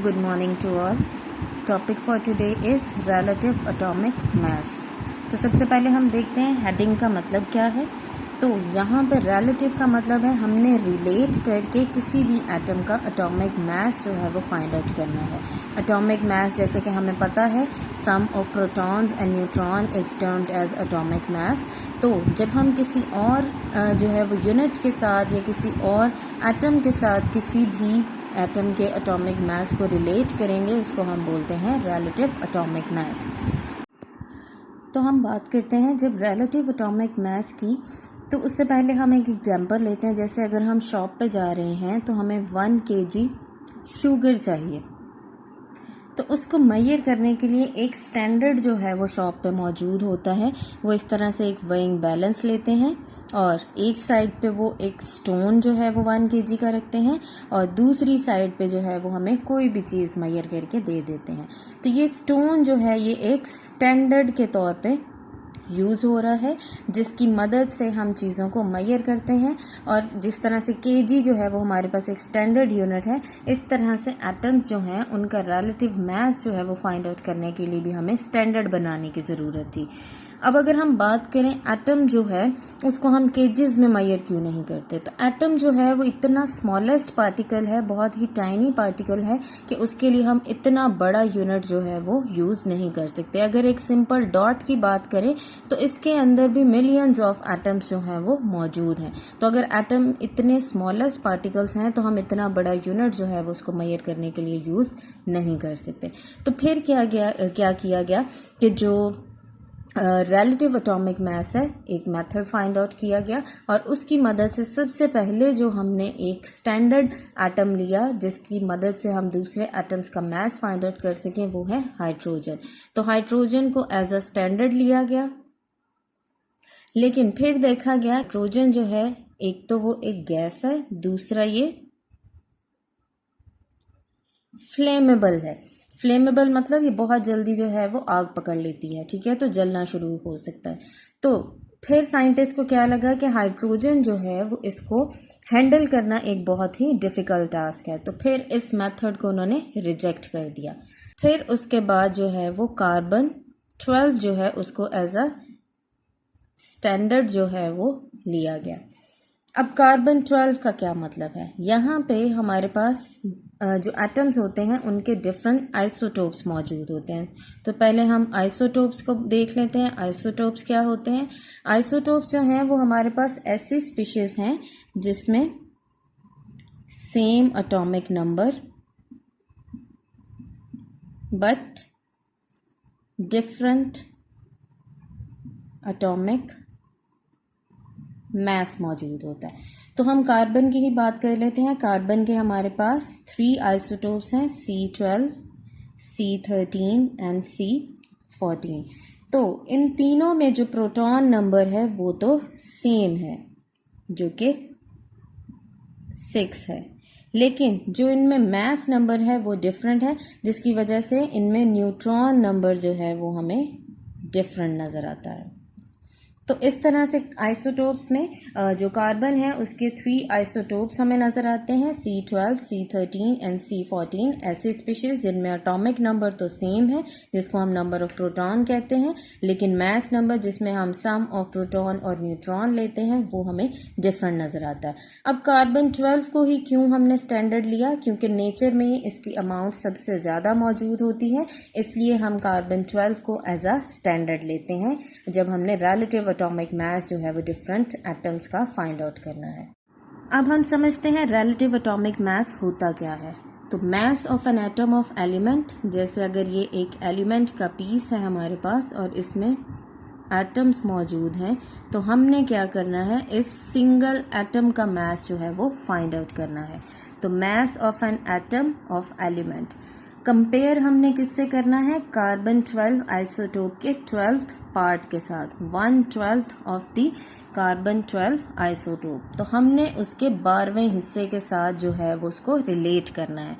Good morning to all. Topic for today is relative atomic mass. तो सबसे पहले हम देखते हैं हेडिंग का मतलब क्या है. तो यहाँ पर relative का मतलब है हमने रिलेट करके किसी भी एटम का एटॉमिक मास जो है वो फाइंड आउट करना है. एटॉमिक मास जैसे कि हमें पता है sum of protons and neutron is termed as atomic mass. तो जब हम किसी और जो है वो यूनिट के साथ या किसी और एटम के साथ किसी भी एटम के एटॉमिक मास को रिलेट करेंगे उसको हम बोलते हैं रिलेटिव एटॉमिक मास. तो हम बात करते हैं जब रिलेटिव एटॉमिक मास की, तो उससे पहले हम एक एग्जांपल लेते हैं. जैसे अगर हम शॉप पे जा रहे हैं तो हमें 1 kg शुगर चाहिए, तो उसको मेजर करने के लिए एक स्टैंडर्ड जो है वो शॉप पे मौजूद होता है. वो इस तरह से एक वेइंग बैलेंस लेते हैं और एक साइड पे वो एक स्टोन जो है वो 1 kg का रखते हैं और दूसरी साइड पे जो है वो हमें कोई भी चीज़ मेजर करके दे देते हैं. तो ये स्टोन जो है ये एक स्टैंडर्ड के तौर पे यूज़ हो रहा है जिसकी मदद से हम चीज़ों को मेजर करते हैं. और जिस तरह से केजी जो है वो हमारे पास एक स्टैंडर्ड यूनिट है, इस तरह से एटम्स जो हैं उनका रिलेटिव मास जो है वो फाइंड आउट करने के लिए भी हमें स्टैंडर्ड बनाने की ज़रूरत थी. अब अगर हम बात करें एटम जो है उसको हम केजेस में मेजर क्यों नहीं करते, तो एटम जो है वो इतना स्मॉलेस्ट पार्टिकल है, बहुत ही टाइनी पार्टिकल है कि उसके लिए हम इतना बड़ा यूनिट जो है वो यूज़ नहीं कर सकते. अगर एक सिंपल डॉट की बात करें तो इसके अंदर भी मिलियंस ऑफ एटम्स जो हैं वो मौजूद हैं. तो अगर एटम इतने स्मॉलेस्ट पार्टिकल्स हैं तो हम इतना बड़ा यूनिट जो है वो उसको मेजर करने के लिए यूज़ नहीं कर सकते. तो फिर क्या किया गया कि जो रिलेटिव एटॉमिक मास है एक मेथड फाइंड आउट किया गया और उसकी मदद से सबसे पहले जो हमने एक स्टैंडर्ड एटम लिया जिसकी मदद से हम दूसरे एटम्स का मास फाइंड आउट कर सकें, वो है हाइड्रोजन. तो हाइड्रोजन को एज अ स्टैंडर्ड लिया गया, लेकिन फिर देखा गया हाइड्रोजन जो है एक तो वो एक गैस है, दूसरा ये फ्लेमेबल है. फ्लेमेबल मतलब ये बहुत जल्दी जो है वो आग पकड़ लेती है, ठीक है, तो जलना शुरू हो सकता है. तो फिर साइंटिस्ट को क्या लगा कि हाइड्रोजन जो है वो इसको हैंडल करना एक बहुत ही डिफ़िकल्ट टास्क है, तो फिर इस मेथड को उन्होंने रिजेक्ट कर दिया. फिर उसके बाद जो है वो कार्बन 12 जो है उसको एज अ स्टैंडर्ड जो है वो लिया गया. अब कार्बन 12 का क्या मतलब है, यहाँ पे हमारे पास जो एटम्स होते हैं उनके डिफरेंट आइसोटोप्स मौजूद होते हैं. तो पहले हम आइसोटोप्स को देख लेते हैं. आइसोटोप्स क्या होते हैं? आइसोटोप्स जो हैं वो हमारे पास ऐसी स्पीशीज़ हैं जिसमें same atomic number but different atomic mass मौजूद होता है. तो हम कार्बन की ही बात कर लेते हैं. कार्बन के हमारे पास 3 आइसोटोप्स हैं, C12, C13 एंड C14. तो इन तीनों में जो प्रोटॉन नंबर है वो तो सेम है जो कि 6 है, लेकिन जो इनमें मास नंबर है वो डिफरेंट है जिसकी वजह से इनमें न्यूट्रॉन नंबर जो है वो हमें डिफरेंट नज़र आता है. तो इस तरह से आइसोटोप्स में जो कार्बन है उसके 3 आइसोटोप्स हमें नज़र आते हैं, C12, C13 एंड C14. ऐसी स्पीशीज़ जिनमें एटॉमिक नंबर तो सेम है जिसको हम नंबर ऑफ प्रोटॉन कहते हैं, लेकिन मास नंबर जिसमें हम सम ऑफ प्रोटॉन और न्यूट्रॉन लेते हैं वो हमें डिफरेंट नज़र आता है. अब कार्बन 12 को ही क्यों हमने स्टैंडर्ड लिया? क्योंकि नेचर में इसकी अमाउंट सबसे ज़्यादा मौजूद होती है, इसलिए हम कार्बन 12 को एज अ स्टैंडर्ड लेते हैं जब हमने रिलेटिव एटॉमिक मास जो है वो डिफरेंट एटम्स का फाइंड आउट करना है. अब हम समझते हैं रिलेटिव एटॉमिक मास होता क्या है. तो mass of an atom of element, जैसे अगर ये एक एलिमेंट का पीस है हमारे पास और इसमें एटम्स मौजूद हैं, तो हमने क्या करना है, इस सिंगल एटम का मास जो है वो फाइंड आउट करना है. तो mass of an atom of element compare हमने किससे करना है? कार्बन 12 आइसोटोप के 12th पार्ट के साथ, 1/12 ऑफ दी कार्बन 12 आइसोटोप. तो हमने उसके 12वें हिस्से के साथ जो है वो उसको रिलेट करना है.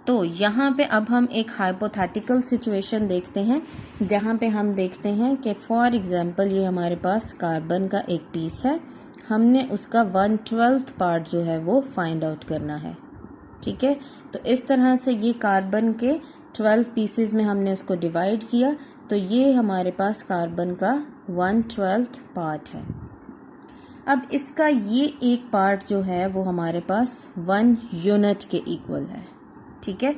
तो यहाँ पे अब हम एक हाइपोथेटिकल सिचुएशन देखते हैं जहाँ पे हम देखते हैं कि फॉर एग्जांपल ये हमारे पास कार्बन का एक पीस है, हमने उसका 1/12 पार्ट जो है वो फाइंड आउट करना है. ठीक है। तो इस तरह से ये कार्बन के 12 पीसेस में हमने उसको डिवाइड किया, तो ये हमारे पास कार्बन का 1/12 पार्ट है। अब इसका ये एक पार्ट जो है वो हमारे पास 1 यूनिट के इक्वल है, ठीक है।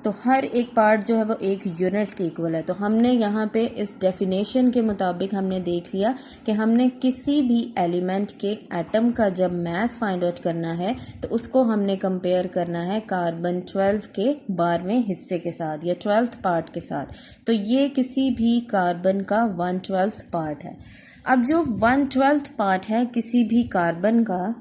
तो हर एक पार्ट जो है वो 1 यूनिट के इक्वल है। तो हमने यहाँ पे इस डेफिनेशन के मुताबिक हमने देख लिया कि हमने किसी भी एलिमेंट के एटम का जब मास फाइंड आउट करना है तो उसको हमने कंपेयर करना है कार्बन 12 के 12वें हिस्से के साथ या 12th पार्ट के साथ। तो ये किसी भी कार्बन का 1/12 पार्ट है। अब जो 1/12 पार्ट है किसी भी कार्बन का,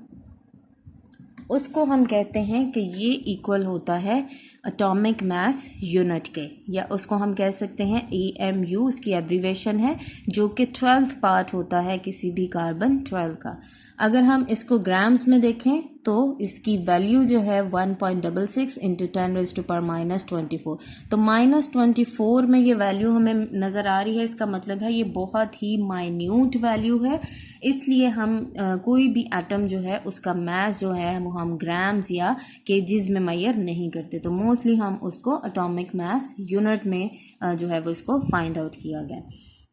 उसको हम कहते हैं कि ये इक्वल होता है एटॉमिक मास यूनिट के, या उसको हम कह सकते हैं AMU, उसकी एब्रीवेशन है, जो कि 12th पार्ट होता है किसी भी कार्बन 12 का। अगर हम इसको ग्राम्स में देखें तो इसकी वैल्यू जो है 1.66 इंटू 10⁻⁻24। तो -24 में ये वैल्यू हमें नज़र आ रही है। इसका मतलब है ये बहुत ही माइन्यूट वैल्यू है, इसलिए हम कोई भी एटम जो है उसका मास जो है वो हम ग्राम्स या केजीज में मेजर नहीं करते। तो मोस्टली हम उसको एटॉमिक मास यूनिट में जो है वो इसको फाइंड आउट किया गया।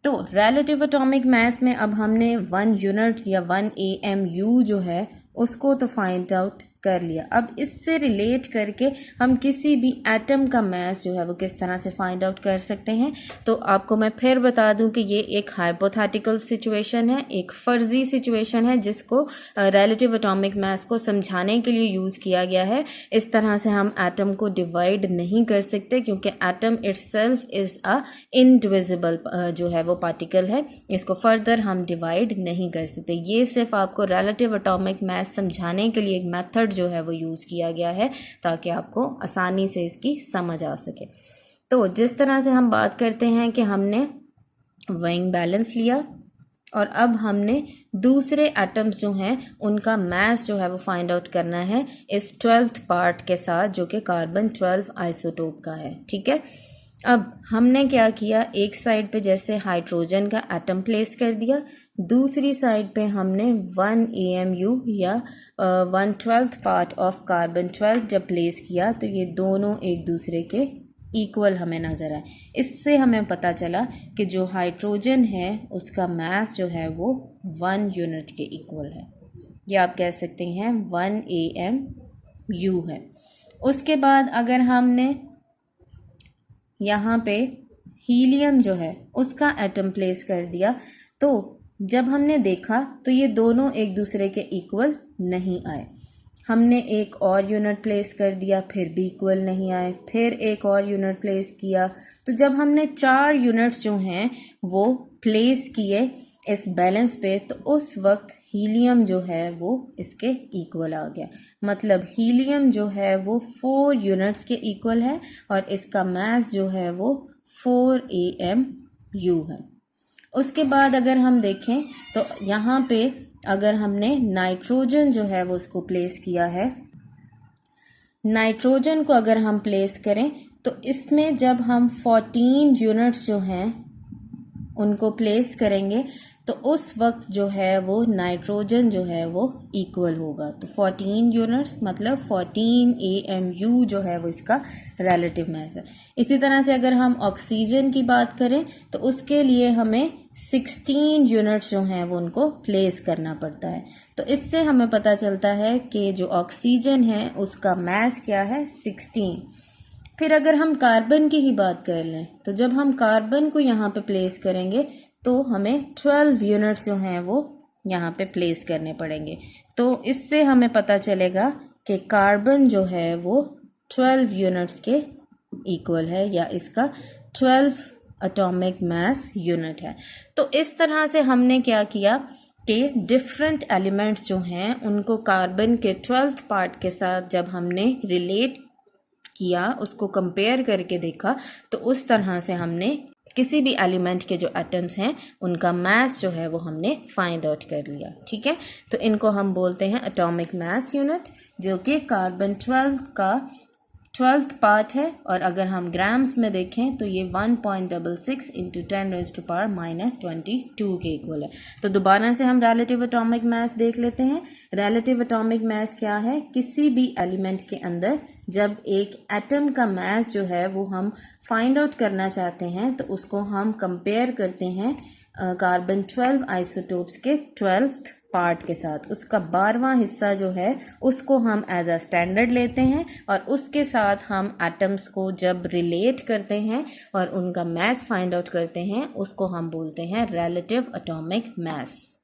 तो रिलेटिव एटॉमिक मास में अब हमने 1 यूनिट या 1 AMU जो है उसको तो फाइंड आउट कर लिया। अब इससे रिलेट करके हम किसी भी एटम का मास जो है वो किस तरह से फाइंड आउट कर सकते हैं। तो आपको मैं फिर बता दूं कि ये एक हाइपोथेटिकल सिचुएशन है, एक फ़र्ज़ी सिचुएशन है जिसको रिलेटिव एटॉमिक मास को समझाने के लिए यूज़ किया गया है। इस तरह से हम एटम को डिवाइड नहीं कर सकते क्योंकि atom itself is a indivisible जो है वो पार्टिकल है, इसको फर्दर हम डिवाइड नहीं कर सकते। ये सिर्फ आपको रिलेटिव एटॉमिक मास समझाने के लिए एक मेथड जो है वो यूज़ किया गया है ताकि आपको आसानी से इसकी समझ आ सके। तो जिस तरह से हम बात करते हैं कि हमने वेइंग बैलेंस लिया और अब हमने दूसरे एटम्स जो हैं उनका मास जो है वो फाइंड आउट करना है इस 12th पार्ट के साथ जो कि कार्बन 12 आइसोटोप का है, ठीक है। अब हमने क्या किया, एक साइड पे जैसे हाइड्रोजन का एटम प्लेस कर दिया, दूसरी साइड पे हमने 1 AMU या 1/12 पार्ट ऑफ कार्बन 12 जब प्लेस किया तो ये दोनों एक दूसरे के इक्वल हमें नज़र आए। इससे हमें पता चला कि जो हाइड्रोजन है उसका मास जो है वो 1 यूनिट के इक्वल है, या आप कह सकते हैं 1 AMU है। उसके बाद अगर हमने यहाँ पे हीलियम जो है उसका एटम प्लेस कर दिया तो जब हमने देखा तो ये दोनों एक दूसरे के इक्वल नहीं आए। हमने एक और यूनिट प्लेस कर दिया, फिर भी इक्वल नहीं आए, फिर एक और यूनिट प्लेस किया। तो जब हमने 4 यूनिट्स जो हैं वो प्लेस किए इस बैलेंस पे तो उस वक्त हीलियम जो है वो इसके इक्वल आ गया। मतलब हीलियम जो है वो 4 यूनिट्स के इक्वल है और इसका मास जो है वो 4 AMU है। उसके बाद अगर हम देखें तो यहाँ पे अगर हमने नाइट्रोजन जो है वो उसको प्लेस किया है, नाइट्रोजन को अगर हम प्लेस करें तो इसमें जब हम 14 यूनिट्स जो हैं उनको प्लेस करेंगे तो उस वक्त जो है वो नाइट्रोजन जो है वो इक्वल होगा। तो 14 यूनिट्स मतलब 14 AMU जो है वो इसका रिलेटिव मास है। इसी तरह से अगर हम ऑक्सीजन की बात करें तो उसके लिए हमें 16 यूनिट्स जो हैं वो उनको प्लेस करना पड़ता है। तो इससे हमें पता चलता है कि जो ऑक्सीजन है उसका मास क्या है, 16। फिर अगर हम कार्बन की ही बात कर लें तो जब हम कार्बन को यहाँ पे प्लेस करेंगे तो हमें 12 यूनिट्स जो हैं वो यहाँ पे प्लेस करने पड़ेंगे। तो इससे हमें पता चलेगा कि कार्बन जो है वो 12 यूनिट्स के इक्वल है या इसका 12 एटॉमिक मास यूनिट है। तो इस तरह से हमने क्या किया कि डिफरेंट एलिमेंट्स जो हैं उनको कार्बन के 12th पार्ट के साथ जब हमने रिलेट किया, उसको कंपेयर करके देखा, तो उस तरह से हमने किसी भी एलिमेंट के जो एटम्स हैं उनका मास जो है वो हमने फाइंड आउट कर लिया, ठीक है। तो इनको हम बोलते हैं एटॉमिक मास यूनिट, जो कि कार्बन 12 का 12th पार्ट है, और अगर हम ग्राम्स में देखें तो ये 1.66 इंटू 10⁻⁻22 के इक्वल है। तो दोबारा से हम रिलेटिव एटॉमिक मास देख लेते हैं। रिलेटिव एटॉमिक मास क्या है? किसी भी एलिमेंट के अंदर जब एक एटम का मास जो है वो हम फाइंड आउट करना चाहते हैं तो उसको हम कंपेयर करते हैं कार्बन 12 आइसोटोप्स के 12th पार्ट के साथ। उसका 12वां हिस्सा जो है उसको हम एज अ स्टैंडर्ड लेते हैं और उसके साथ हम एटम्स को जब रिलेट करते हैं और उनका मास फाइंड आउट करते हैं उसको हम बोलते हैं रिलेटिव एटॉमिक मास।